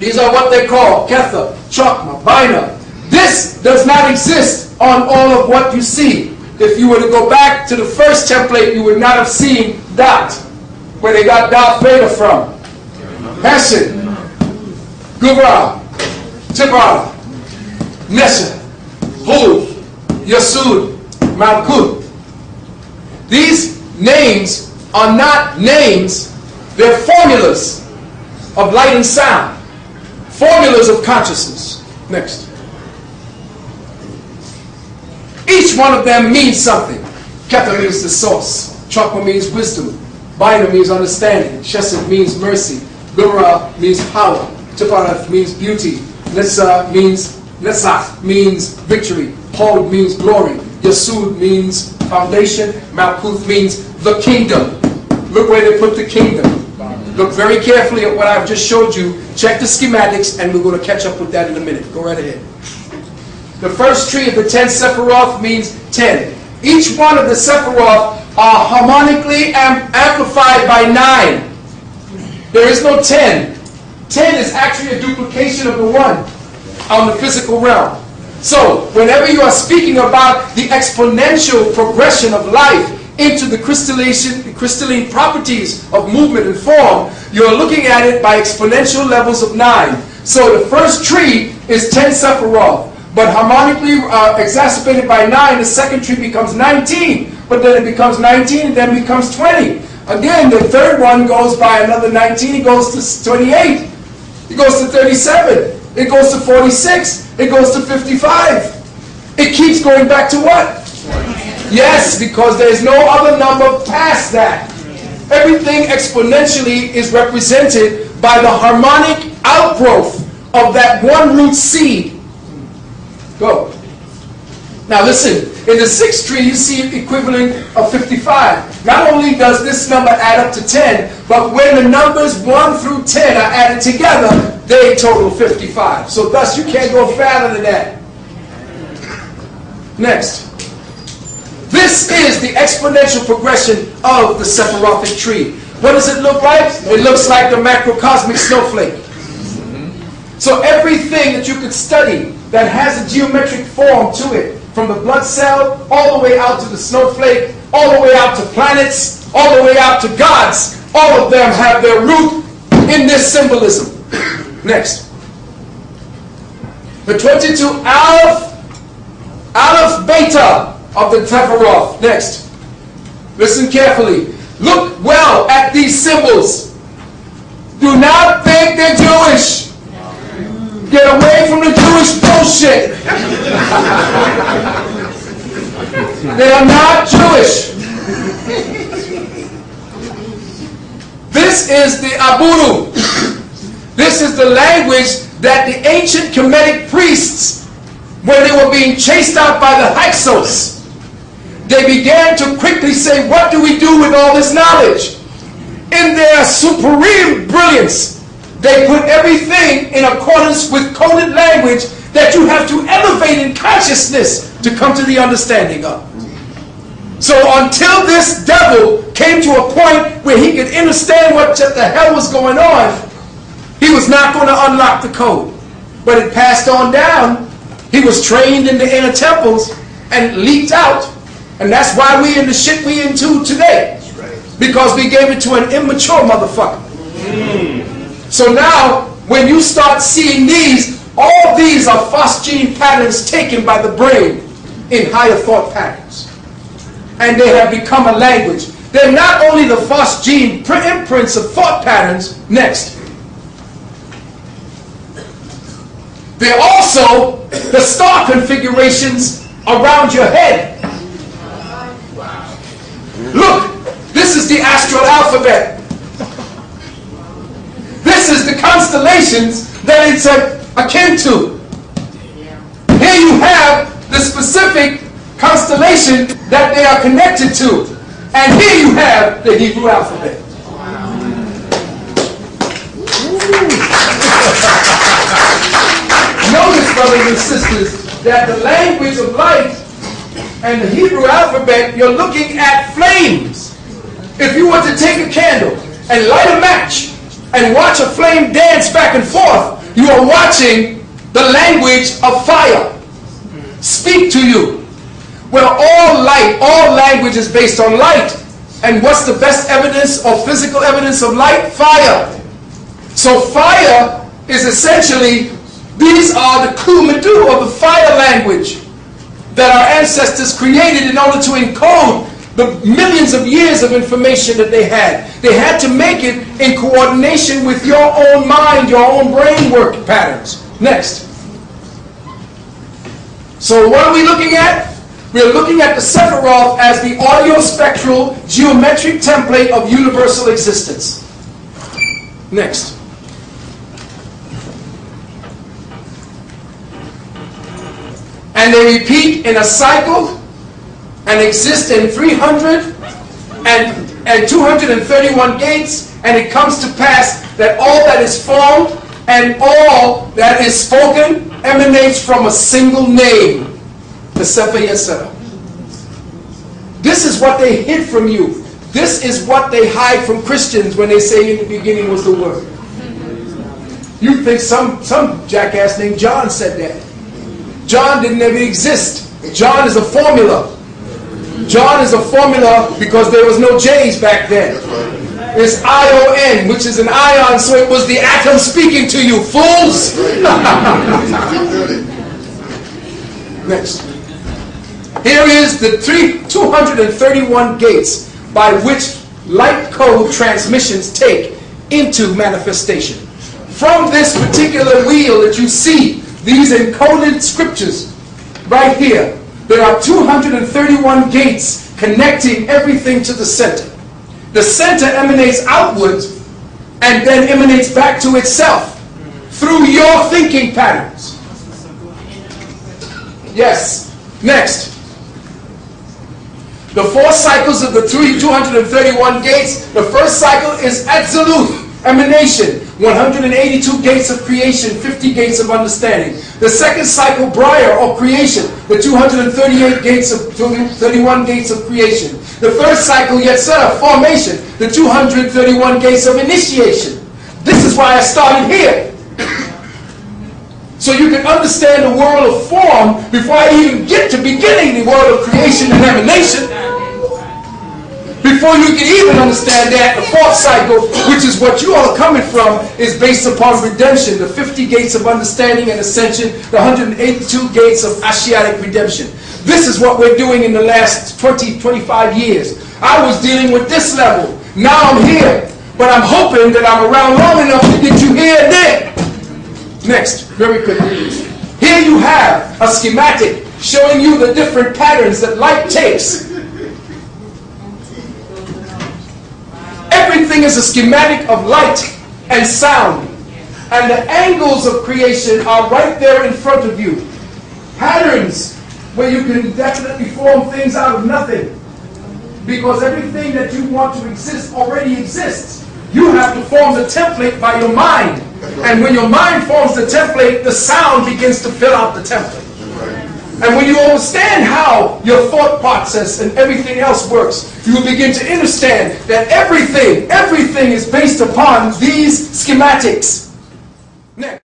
These are what they call Ketha, Chokma, Bina. This does not exist on all of what you see. If you were to go back to the first template, you would not have seen Dot, where they got Darth Vader from. Hesed, Gubra, Tibara, Nesha, Hud, Yasud, Malkut. These names are not names, they're formulas of light and sound. Formulas of consciousness. Next. Each one of them means something. Ketha means the source. Chokma means wisdom. Bina means understanding. Chesed means mercy. Gura means power. Tiparat means beauty. Nesach means victory. Hod means glory. Yasud means foundation. Malkuth means the kingdom. Look where they put the kingdom. Look very carefully at what I've just showed you. Check the schematics, and we're going to catch up with that in a minute. Go right ahead. The first tree of the 10 Sephiroth means 10. Each one of the Sephiroth are harmonically amplified by 9. There is no 10. 10 is actually a duplication of the 1 on the physical realm. So, whenever you are speaking about the exponential progression of life into the crystalline properties of movement and form, you're looking at it by exponential levels of 9. So the first tree is 10 Sephiroth, but harmonically exacerbated by 9, the second tree becomes 19, but then it becomes 19 and then becomes 20. Again, the third one goes by another 19, it goes to 28, it goes to 37, it goes to 46, it goes to 55. It keeps going back to what? Yes, because there is no other number past that. Everything exponentially is represented by the harmonic outgrowth of that one root seed. Go. Now listen, in the sixth tree you see equivalent of 55. Not only does this number add up to 10, but when the numbers 1 through 10 are added together, they total 55. So thus you can't go farther than that. Next. This is the exponential progression of the Sephirothic tree. What does it look like? It looks like the macrocosmic snowflake. So everything that you could study that has a geometric form to it, from the blood cell, all the way out to the snowflake, all the way out to planets, all the way out to gods, all of them have their root in this symbolism. Next. The 22 Aleph Beta of the Sephiroth. Next. Listen carefully. Look well at these symbols. Do not think they're Jewish. Get away from the Jewish bullshit. They are not Jewish. This is the Aburu. This is the language that the ancient Kemetic priests, when they were being chased out by the Hyksos, they began to quickly say, what do we do with all this knowledge? In their supreme brilliance, they put everything in accordance with coded language that you have to elevate in consciousness to come to the understanding of. So until this devil came to a point where he could understand what the hell was going on, he was not going to unlock the code. But it passed on down. He was trained in the inner temples and leaked out. And that's why we in the shit we into today. Because we gave it to an immature motherfucker. So now, when you start seeing these, all these are phosgene patterns taken by the brain in higher thought patterns. And they have become a language. They're not only the phosgene imprints of thought patterns. Next. They're also the star configurations around your head. Look, this is the astral alphabet. This is the constellations that it's akin to. Here you have the specific constellation that they are connected to. And here you have the Hebrew alphabet. Notice, brothers and sisters, that the language of light and the Hebrew alphabet, you're looking at flames. If you were to take a candle and light a match and watch a flame dance back and forth, you are watching the language of fire speak to you. Well, all light, all language is based on light. And what's the best evidence or physical evidence of light? Fire. So fire is essentially, these are the kumedu of the fire language that our ancestors created in order to encode the millions of years of information that they had. They had to make it in coordination with your own mind, your own brain work patterns. Next. So what are we looking at? We're looking at the Sephiroth as the audio-spectral geometric template of universal existence. Next. And they repeat in a cycle and exist in 300 and 231 gates, and it comes to pass that all that is formed and all that is spoken emanates from a single name, the Sefer Yetzirah. This is what they hid from you. This is what they hide from Christians when they say in the beginning was the Word. You think some jackass named John said that. John didn't ever exist. John is a formula. John is a formula because there was no J's back then. It's I-O-N, which is an ion, so it was the atom speaking to you, fools! Next. Here is the 231 gates by which light code transmissions take into manifestation. From this particular wheel that you see, these encoded scriptures right here, there are 231 gates connecting everything to the center. The center emanates outwards and then emanates back to itself through your thinking patterns. Yes. Next. The 4 cycles of the 231 gates. The first cycle is Atziluth, emanation. 182 gates of creation, 50 gates of understanding. The second cycle, Briar, or creation, the 231 gates of creation. The third cycle, Yetzirah, formation, the 231 gates of initiation. This is why I started here. So you can understand the world of form before I even get to beginning the world of creation and emanation. Before you can even understand that, the 4th cycle, which is what you all are coming from, is based upon redemption, the 50 gates of understanding and ascension, the 182 gates of Ashiatic redemption. This is what we're doing in the last 20, 25 years. I was dealing with this level. Now I'm here. But I'm hoping that I'm around long enough to get you here and there. Next, very quickly. Here you have a schematic showing you the different patterns that light takes. Everything is a schematic of light and sound. And the angles of creation are right there in front of you. Patterns where you can definitely form things out of nothing. Because everything that you want to exist already exists. You have to form the template by your mind. And when your mind forms the template, the sound begins to fill out the template. And when you understand how your thought process and everything else works, you will begin to understand that everything is based upon these schematics. Next.